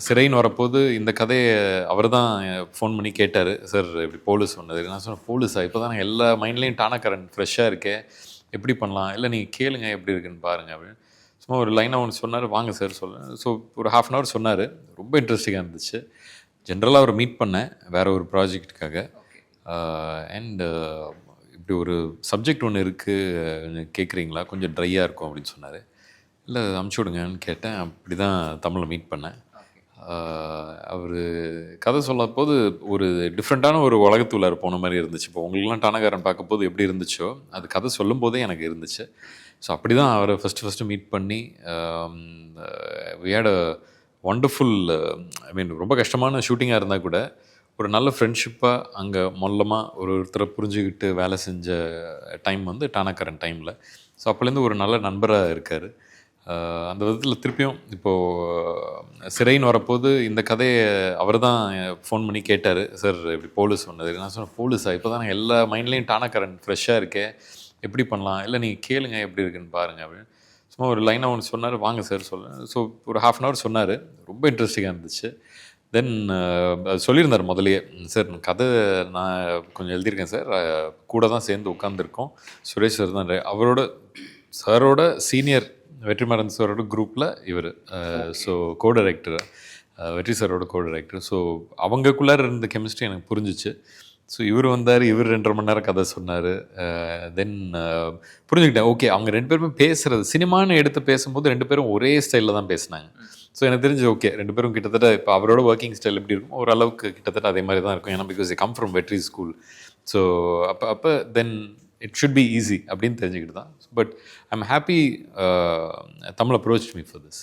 சிறைன்னு வரப்போது இந்த கதையை அவர் தான் ஃபோன் பண்ணி கேட்டார். சார் இப்படி போலீஸ் சொன்னது. நான் சொன்னேன், போலீஸா? இப்போ தான் எல்லா மைண்ட்லேயும் டானாகரன் ஃப்ரெஷ்ஷாக இருக்கே, எப்படி பண்ணலாம்? இல்லை நீங்கள் கேளுங்க எப்படி இருக்குன்னு பாருங்கள் அப்படின்னு சும்மா ஒரு லைனாக ஒன்று சொன்னார். வாங்க சார் சொல்லுங்கள். ஸோ ஒரு ½ அன் ஹவர் சொன்னார். ரொம்ப இன்ட்ரெஸ்டிங்காக இருந்துச்சு. ஜென்ரலாக அவர் மீட் பண்ணேன் வேறு ஒரு ப்ராஜெக்ட்டுக்காக. அண்ட் இப்படி ஒரு சப்ஜெக்ட் ஒன்று இருக்குது கேட்குறீங்களா, கொஞ்சம் ட்ரையாக இருக்கும் அப்படின்னு சொன்னார். இல்லை அமுச்சு விடுங்கன்னு கேட்டேன். அப்படி தான் தமிழில் மீட் பண்ணேன். அவர் கதை சொல்ல போது ஒரு டிஃப்ரெண்ட்டான ஒரு உலகத்துள்ளார போன மாதிரி இருந்துச்சு. இப்போ உங்களுக்குலாம் டானாகாரன் பார்க்க போது எப்படி இருந்துச்சோ அது கதை சொல்லும் போதே எனக்கு இருந்துச்சு. ஸோ அப்படி தான் அவரை ஃபஸ்ட்டு மீட் பண்ணி வி ஹேட் அ ஒண்டர்ஃபுல், ஐ மீன் ரொம்ப கஷ்டமான ஷூட்டிங்காக இருந்தால் கூட ஒரு நல்ல ஃப்ரெண்ட்ஷிப்பாக அங்கே மொல்லமாக ஒருத்தரை புரிஞ்சுக்கிட்டு வேலை செஞ்ச டைம் வந்து டானாகாரன் டைமில். ஸோ அப்போலேருந்து ஒரு நல்ல நண்பராக இருக்கார். அந்த விதத்தில் திருப்பியும் இப்போது சிறைன்னு வரப்போது இந்த கதையை அவர் தான் ஃபோன் பண்ணி கேட்டார். சார் இப்படி போலீஸ் சொன்னது. நான் சொன்னேன், போலீஸா? இப்போ தான் எல்லா மைண்ட்லேயும் டானாகரன் ஃப்ரெஷ்ஷாக இருக்கே, எப்படி பண்ணலாம்? இல்லை நீங்கள் கேளுங்க எப்படி இருக்குன்னு பாருங்கள் அப்படின்னு சும்மா ஒரு லைனாக ஒன்று சொன்னார். வாங்க சார் சொல்லுங்கள். ஸோ ஒரு ½ அன் ஹவர் சொன்னார். ரொம்ப இன்ட்ரெஸ்டிங்காக இருந்துச்சு. தென் சொல்லியிருந்தார் முதலையே, சார் கதை நான் கொஞ்சம் எழுதியிருக்கேன் சார், கூட தான் சேர்ந்து உட்காந்துருக்கோம். சுரேஷ் சார் தான் அவரோட சாரோட சீனியர் வெற்றிமாறன் சாரோட குரூப்பில் இவர். ஸோ கோ டைரக்டர், வெற்றி சாரோட கோ டைரக்டர். ஸோ அவங்கக்குள்ளார இருந்த கெமிஸ்ட்ரி எனக்கு புரிஞ்சிச்சு. ஸோ இவர் வந்தார், இவர் 2.5 மணி நேரம் கதை சொன்னார். தென் புரிஞ்சுக்கிட்டேன், ஓகே அவங்க 2 பேருமே பேசுகிறது சினிமான்னு எடுத்து பேசும்போது 2 பேரும் ஒரே ஸ்டைலில் தான் பேசினாங்க. ஸோ எனக்கு தெரிஞ்சு ஓகே 2 பேரும் கிட்டத்தட்ட இப்போ அவரோட ஒர்க்கிங் ஸ்டைல் எப்படி இருக்கும் ஓரளவுக்கு கிட்டத்தட்ட அதே மாதிரி தான் இருக்கும். ஏன்னா பிகாஸ் கம் ஃப்ரம் வெற்றி ஸ்கூல். ஸோ அப்போ then it should be easy அப்படின்னு தெரிஞ்சுக்கிட்டு தான். But I am happy Tamil approach me for this.